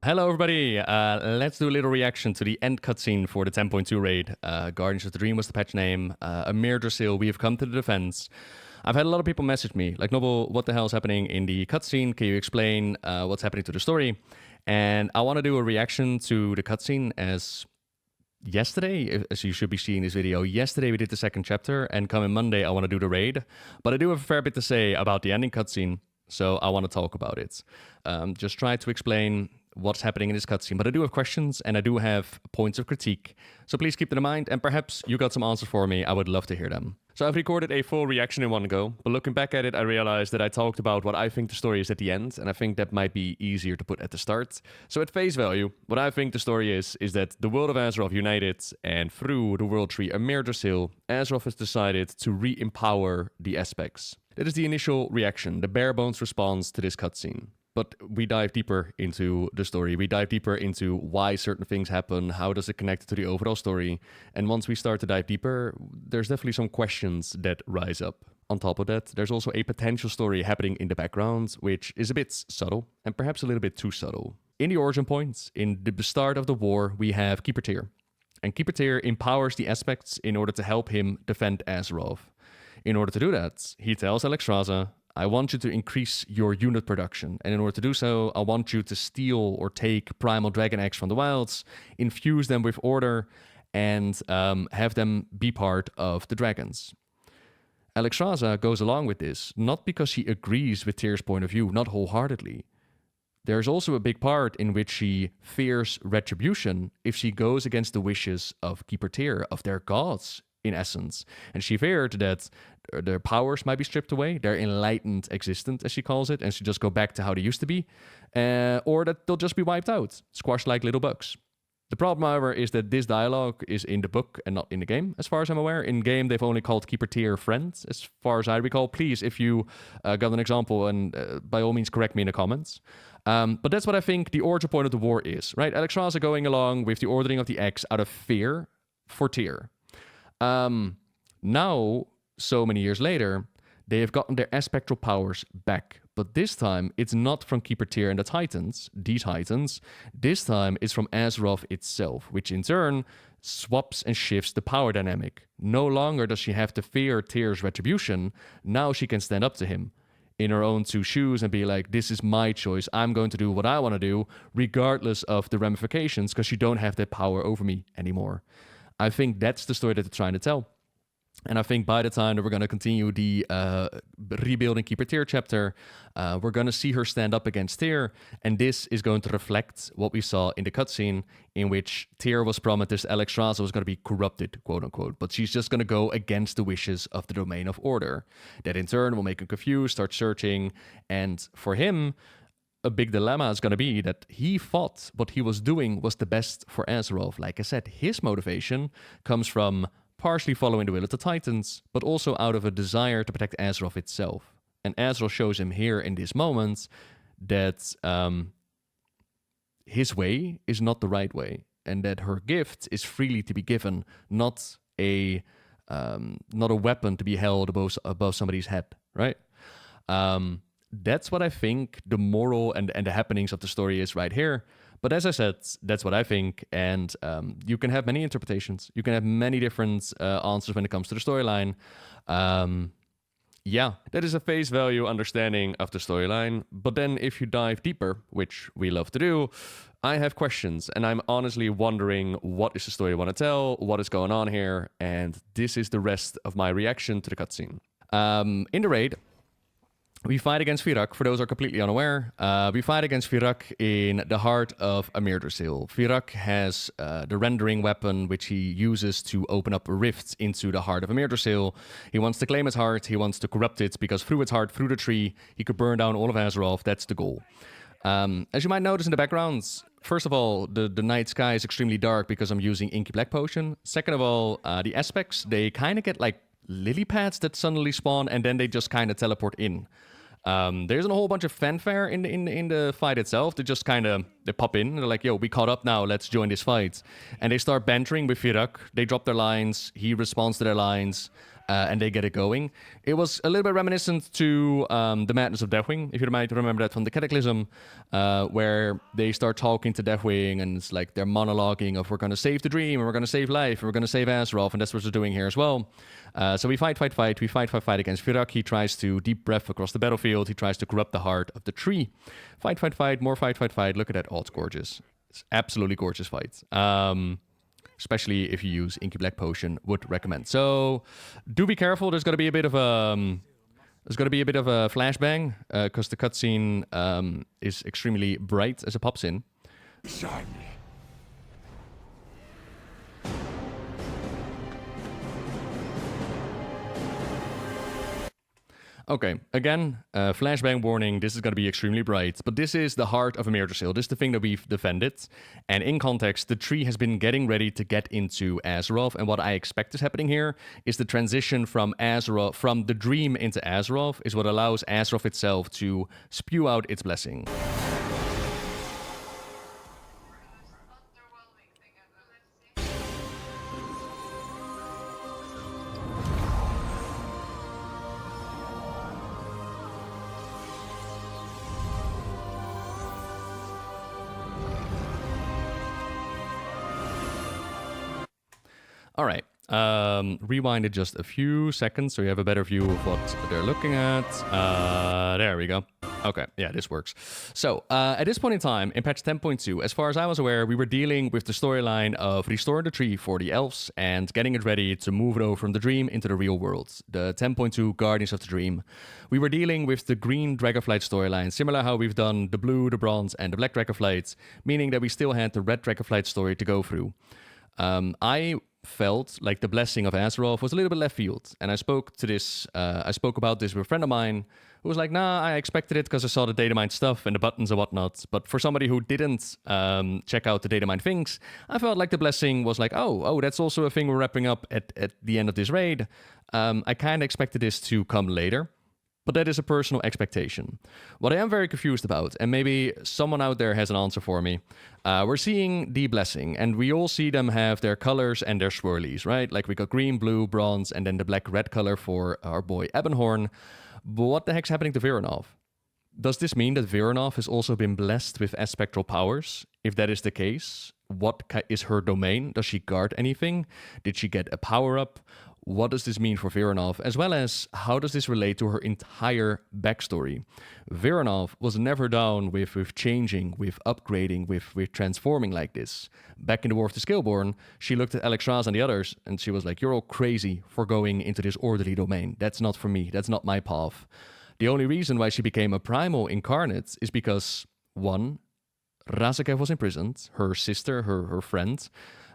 Hello, everybody. Let's do a little reaction to the end cutscene for the 10.2 raid. Guardians of the Dream was the patch name. Armirdrassil, we have come to the defense. I've had a lot of people message me, like, Nobbel, what the hell is happening in the cutscene? Can you explain what's happening to the story? And I want to do a reaction to the cutscene as yesterday, as you should be seeing this video. Yesterday we did the second chapter, and coming Monday I want to do the raid. But I do have a fair bit to say about the ending cutscene, so I want to talk about it. Just try to explain what's happening in this cutscene, but I do have questions and I do have points of critique, so please keep them in mind, and perhaps you got some answers for me. I would love to hear them. So I've recorded a full reaction in one go, but looking back at it, I realized that I talked about what I think the story is at the end, and I think that might be easier to put at the start. So at face value, what I think the story is that the world of Azeroth united, and through the world tree Armirdrassil, Azeroth has decided to re-empower the aspects. That is the initial reaction, the bare bones response to this cutscene. But we dive deeper into the story. We dive deeper into why certain things happen, how does it connect to the overall story. And once we start to dive deeper, there's definitely some questions that rise up. On top of that, there's also a potential story happening in the background, which is a bit subtle, and perhaps a little bit too subtle. In the origin points, in the start of the war, we have Keeper Tyr. And Keeper Tyr empowers the aspects in order to help him defend Azeroth. In order to do that, he tells Alexstrasza, I want you to increase your unit production, and in order to do so, I want you to steal or take primal dragon eggs from the wilds, infuse them with order, and have them be part of the dragons. Alexstrasza goes along with this, not because she agrees with Tyr's point of view, not wholeheartedly. There's also a big part in which she fears retribution if she goes against the wishes of Keeper Tyr, of their gods, in essence. And she feared that their powers might be stripped away, their enlightened existence, as she calls it, and she just go back to how they used to be, or that they'll just be wiped out, squashed like little bugs. The problem, however, is that this dialogue is in the book and not in the game, as far as I'm aware. In game, they've only called Keeper Tyr friend, as far as I recall. Please, if you got an example, and by all means correct me in the comments. But that's what I think the origin point of the war is, right? Alexstrasza going along with the ordering of the X out of fear for Tyr. Now, so many years later, they have gotten their aspectral powers back. But this time, it's not from Keeper Tyr and the Titans. This time, it's from Azeroth itself, which in turn swaps and shifts the power dynamic. No longer does she have to fear Tyr's retribution. Now she can stand up to him in her own two shoes and be like, this is my choice. I'm going to do what I want to do, regardless of the ramifications, because you don't have that power over me anymore. I think that's the story that they're trying to tell. And I think by the time that we're going to continue the rebuilding Keeper Tyr chapter, we're going to see her stand up against Tyr, and this is going to reflect what we saw in the cutscene, in which Tyr was promised this Alexstrasza was going to be corrupted, quote unquote, but she's just going to go against the wishes of the Domain of Order. That in turn will make him confused, start searching, and for him, a big dilemma is going to be that he thought what he was doing was the best for Azeroth. Like I said, his motivation comes from partially following the will of the Titans, but also out of a desire to protect Azeroth itself. And Azeroth shows him here in this moment that his way is not the right way, and that her gift is freely to be given, not a weapon to be held above somebody's head, right? That's what I think the moral and the happenings of the story is right here. But as I said, that's what I think, and you can have many interpretations. You can have many different answers when it comes to the storyline. Yeah, that is a face value understanding of the storyline. But then if you dive deeper, which we love to do, I have questions, and I'm honestly wondering what is the story I want to tell, what is going on here, and this is the rest of my reaction to the cutscene. In the raid, we fight against Fyrakk. For those who are completely unaware, we fight against Fyrakk in the heart of Armirdrassil. Fyrakk has the rendering weapon, which he uses to open up rifts into the heart of Armirdrassil. He wants to claim its heart. He wants to corrupt it, because through its heart, through the tree, he could burn down all of Azeroth. That's the goal. As you might notice in the backgrounds, first of all, the night sky is extremely dark because I'm using Inky Black Potion. Second of all, the aspects, they kind of get like lily pads that suddenly spawn, and then they just kind of teleport in. There isn't a whole bunch of fanfare in the fight itself. They just kind of, they pop in, and they're like, yo, we caught up now, let's join this fight. And they start bantering with Fyrakk. They drop their lines, he responds to their lines. and they get it going. It was a little bit reminiscent to the Madness of Deathwing, if you might remember that from the Cataclysm, where they start talking to Deathwing, and it's like they're monologuing of, we're going to save the dream, and we're going to save life, and we're going to save Azeroth, and that's what they're doing here as well. So we fight against Fyrakk. He tries to deep breath across the battlefield. He tries to corrupt the heart of the tree. Fight, more fight. Look at that. Oh, it's gorgeous. It's absolutely gorgeous fight. Especially if you use Inky Black Potion, would recommend. So do be careful. There's going to be a bit of a flashbang because the cutscene is extremely bright as it pops in. Son. Okay, again, flashbang warning, this is going to be extremely bright, but this is the heart of Armirdrassil. This is the thing that we've defended, and in context, the tree has been getting ready to get into Azeroth, and what I expect is happening here is the transition from Azeroth, from the dream into Azeroth, is what allows Azeroth itself to spew out its blessing. All right, rewind it just a few seconds so you have a better view of what they're looking at. There we go. Okay, yeah, this works. So, at this point in time, in patch 10.2, as far as I was aware, we were dealing with the storyline of restoring the tree for the elves and getting it ready to move it over from the dream into the real world. The 10.2 Guardians of the Dream. We were dealing with the green Dragonflight storyline, similar how we've done the blue, the bronze, and the black Dragonflights, meaning that we still had the red Dragonflight story to go through. I felt like the blessing of Azeroth was a little bit left field, and I spoke about this with a friend of mine who was like, nah, I expected it because I saw the datamine stuff and the buttons and whatnot, but for somebody who didn't check out the datamine things, I felt like the blessing was like, oh, that's also a thing we're wrapping up at the end of this raid. I kind of expected this to come later, but that is a personal expectation. What I am very confused about, and maybe someone out there has an answer for me, we're seeing the blessing, and we all see them have their colors and their swirlies, right? Like we got green, blue, bronze, and then the black-red color for our boy Ebonhorn. But what the heck's happening to Viranov? Does this mean that Viranov has also been blessed with aspectral powers? If that is the case, what is her domain? Does she guard anything? Did she get a power-up? What does this mean for Viranov? As well as, how does this relate to her entire backstory? Viranov was never down with changing, with upgrading, with transforming like this. Back in the War of the Scaleborn, she looked at Alexstrasza and the others, and she was like, you're all crazy for going into this orderly domain. That's not for me. That's not my path. The only reason why she became a primal incarnate is because, one, Razakev was imprisoned, her sister, her friend,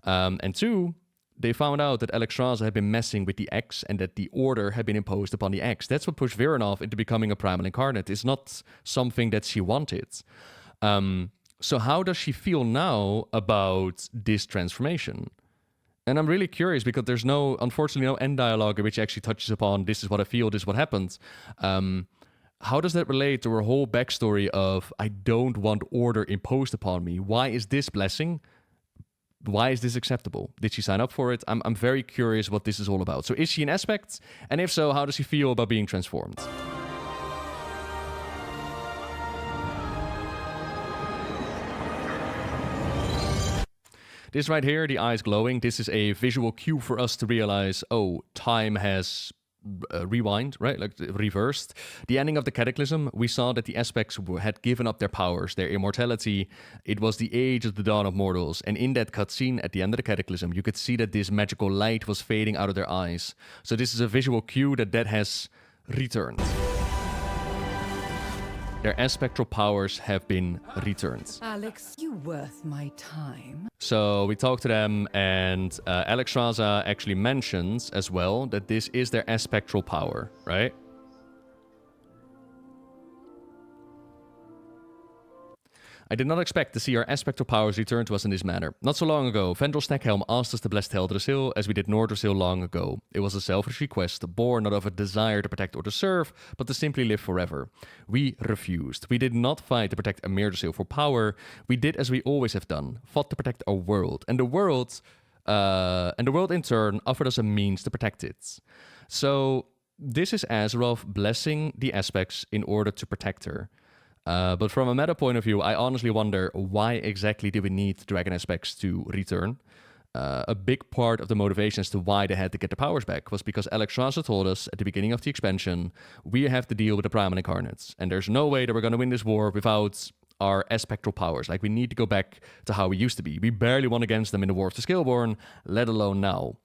and two, they found out that Alexstrasza had been messing with the X and that the order had been imposed upon the X. That's what pushed Viranov into becoming a primal incarnate. It's not something that she wanted. So how does she feel now about this transformation? And I'm really curious because there's unfortunately no end dialogue which actually touches upon this is what I feel, this is what happens. How does that relate to her whole backstory of I don't want order imposed upon me? Why is this blessing? Why is this acceptable? Did she sign up for it? I'm very curious what this is all about. So is she an aspect? And if so, how does she feel about being transformed? This right here, the eyes glowing, this is a visual cue for us to realize, oh, time has rewind, right? Like reversed. The ending of the Cataclysm, we saw that the aspects had given up their powers, their immortality. It was the age of the dawn of mortals. And in that cutscene at the end of the Cataclysm, you could see that this magical light was fading out of their eyes. So this is a visual cue that has returned. Their aspectral powers have been returned. Alex, you worth my time. So we talked to them, and Alexstrasza actually mentions as well that this is their aspectral power, right? I did not expect to see our aspectal powers return to us in this manner. Not so long ago, Vendrel Snackhelm asked us to bless Teldrassil as we did Nordrassil long ago. It was a selfish request, born not of a desire to protect or to serve, but to simply live forever. We refused. We did not fight to protect Armirdrassil for power. We did as we always have done, fought to protect our world. And the world in turn offered us a means to protect it. So this is Azeroth blessing the aspects in order to protect her. But from a meta point of view, I honestly wonder why exactly do we need Dragon aspects to return? A big part of the motivation as to why they had to get the powers back was because Alexstrasza told us at the beginning of the expansion, we have to deal with the Primal Incarnates. And there's no way that we're going to win this war without our aspectral powers. Like, we need to go back to how we used to be. We barely won against them in the War of the Scaleborn, let alone now.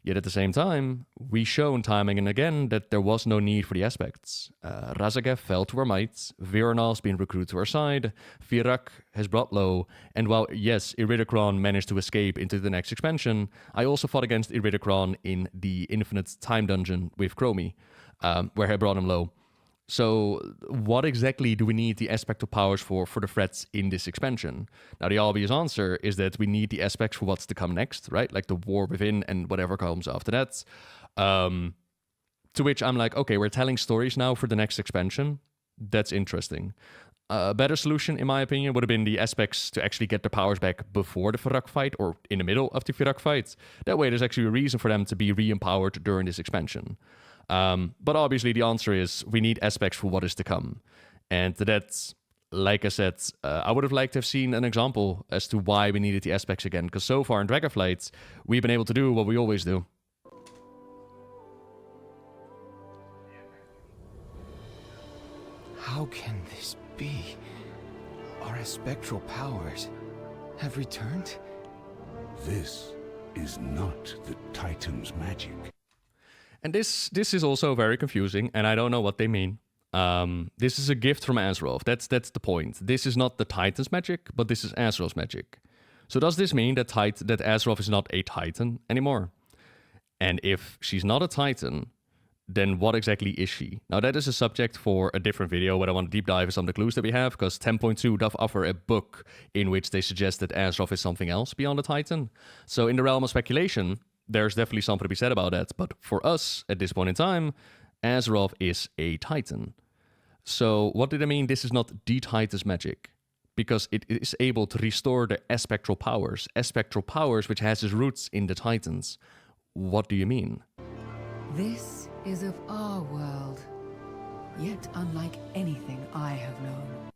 Yet at the same time, we shown time and again that there was no need for the aspects. Raszageth fell to our might, Viranal's been recruited to our side, Fyrakk has brought low, and while, yes, Iridikron managed to escape into the next expansion, I also fought against Iridikron in the Infinite Time Dungeon with Chromie, where I brought him low. So what exactly do we need the aspectal powers for the threats in this expansion? Now, the obvious answer is that we need the aspects for what's to come next, right? Like the war within and whatever comes after that. To which I'm like, okay, we're telling stories now for the next expansion. That's interesting. A better solution, in my opinion, would have been the aspects to actually get their powers back before the Fyrakk fight or in the middle of the Fyrakk fight. That way, there's actually a reason for them to be re-empowered during this expansion. But obviously the answer is we need aspects for what is to come. And that's, like I said, I would have liked to have seen an example as to why we needed the aspects again. Because so far in Dragonflight, we've been able to do what we always do. How can this be? Our spectral powers have returned? This is not the Titan's magic. And this is also very confusing, and I don't know what they mean. This is a gift from Azeroth. That's the point. This is not the Titan's magic, but this is Azeroth's magic. So does this mean that Azeroth is not a Titan anymore? And if she's not a Titan, then what exactly is she? Now, that is a subject for a different video where I want to deep dive some of the clues that we have, because 10.2 does offer a book in which they suggest that Azeroth is something else beyond a Titan. So in the realm of speculation, there's definitely something to be said about that. But for us, at this point in time, Azeroth is a Titan. So what did I mean? This is not the Titan's magic. Because it is able to restore the aspectral powers. Aspectral powers which has its roots in the Titans. What do you mean? This is of our world, yet unlike anything I have known.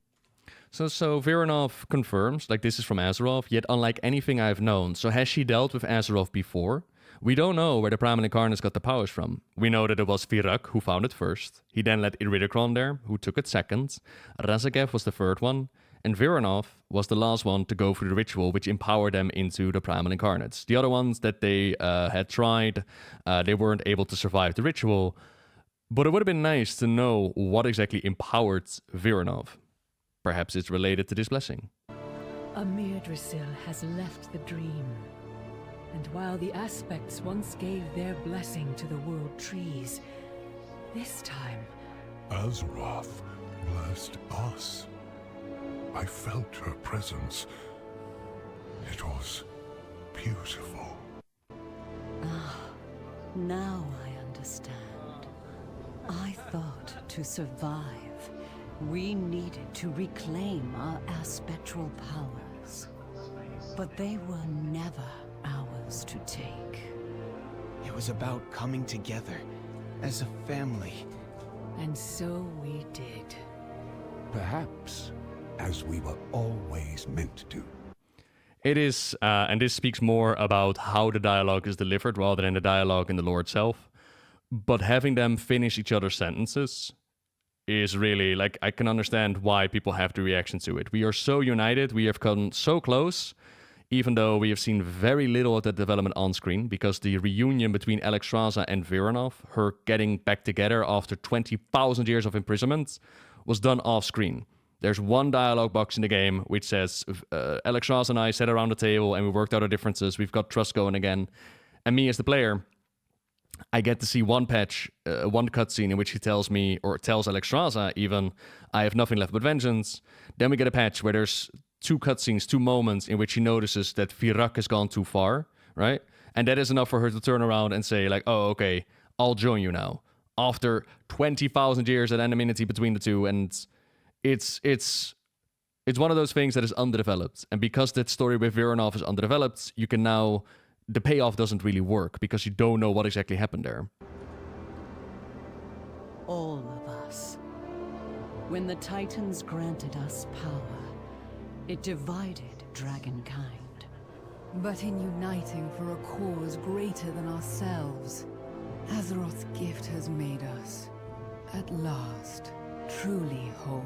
So Viranov confirms, like, this is from Azeroth, yet unlike anything I've known. So has she dealt with Azeroth before? We don't know where the Primal Incarnates got the powers from. We know that it was Fyrakk who found it first. He then led Iridikron there, who took it second. Raszageth was the third one. And Viranov was the last one to go through the ritual, which empowered them into the Primal Incarnates. The other ones that they had tried, they weren't able to survive the ritual. But it would have been nice to know what exactly empowered Viranov. Perhaps it's related to this blessing. Armirdrassil has left the dream. And while the aspects once gave their blessing to the world trees, this time... Azeroth blessed us. I felt her presence. It was beautiful. Ah, now I understand. I thought to survive, we needed to reclaim our aspectral powers. But they were never ours to take. It was about coming together as a family. And so we did. Perhaps as we were always meant to. It is, and this speaks more about how the dialogue is delivered rather than the dialogue in the lore itself. But having them finish each other's sentences is really, like, I can understand why people have the reaction to it. We are so united, we have come so close, even though we have seen very little of that development on screen, because the reunion between Alexstrasza and Viranov, her getting back together after 20,000 years of imprisonment, was done off screen. There's one dialogue box in the game which says, Alexstrasza and I sat around the table and we worked out our differences, we've got trust going again. And me as the player, I get to see one patch, one cutscene in which he tells me, or tells Alexstrasza even, I have nothing left but vengeance. Then we get a patch where there's two cutscenes, two moments in which he notices that Fyrakk has gone too far, right? And that is enough for her to turn around and say, like, oh, okay, I'll join you now. After 20,000 years of anonymity between the two, and it's one of those things that is underdeveloped. And because that story with Viranov is underdeveloped, you can now... The payoff doesn't really work because you don't know what exactly happened there. When the Titans granted us power, it divided dragonkind. But in uniting for a cause greater than ourselves, Azeroth's gift has made us, at last, truly whole.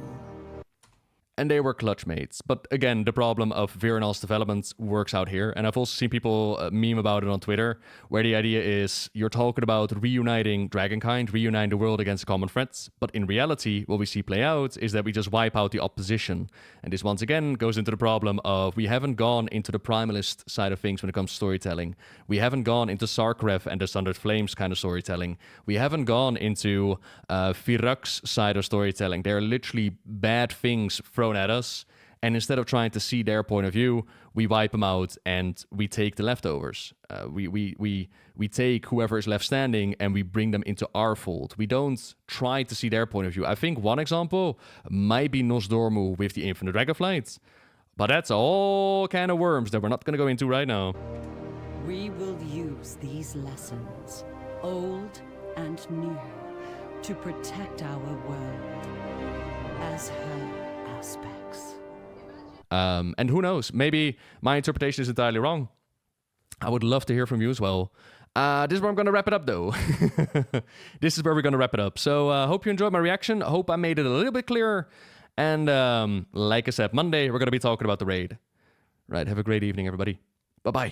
And they were clutch mates. But again, the problem of Virenal's development works out here. And I've also seen people meme about it on Twitter, where the idea is you're talking about reuniting Dragonkind, reuniting the world against common threats. But in reality, what we see play out is that we just wipe out the opposition. And this once again goes into the problem of we haven't gone into the primalist side of things when it comes to storytelling. We haven't gone into Sarkareth and the Sundered Flames kind of storytelling. We haven't gone into Fyrakk's side of storytelling. They're literally bad things thrown at us, and instead of trying to see their point of view, we wipe them out and we take the leftovers. We take whoever is left standing and we bring them into our fold. We don't try to see their point of view. I think one example might be Nosdormu with the Infinite Dragonflight, but that's all kind of worms that we're not going to go into right now. We will use these lessons, old and new, to protect our world as her aspects. And who knows, maybe my interpretation is entirely wrong. I would love to hear from you as well. This is where I'm going to wrap it up, though. This is where we're going to wrap it up. So hope you enjoyed my reaction. I hope I made it a little bit clearer. And like I said, Monday, we're going to be talking about the raid. Right, have a great evening, everybody. Bye-bye.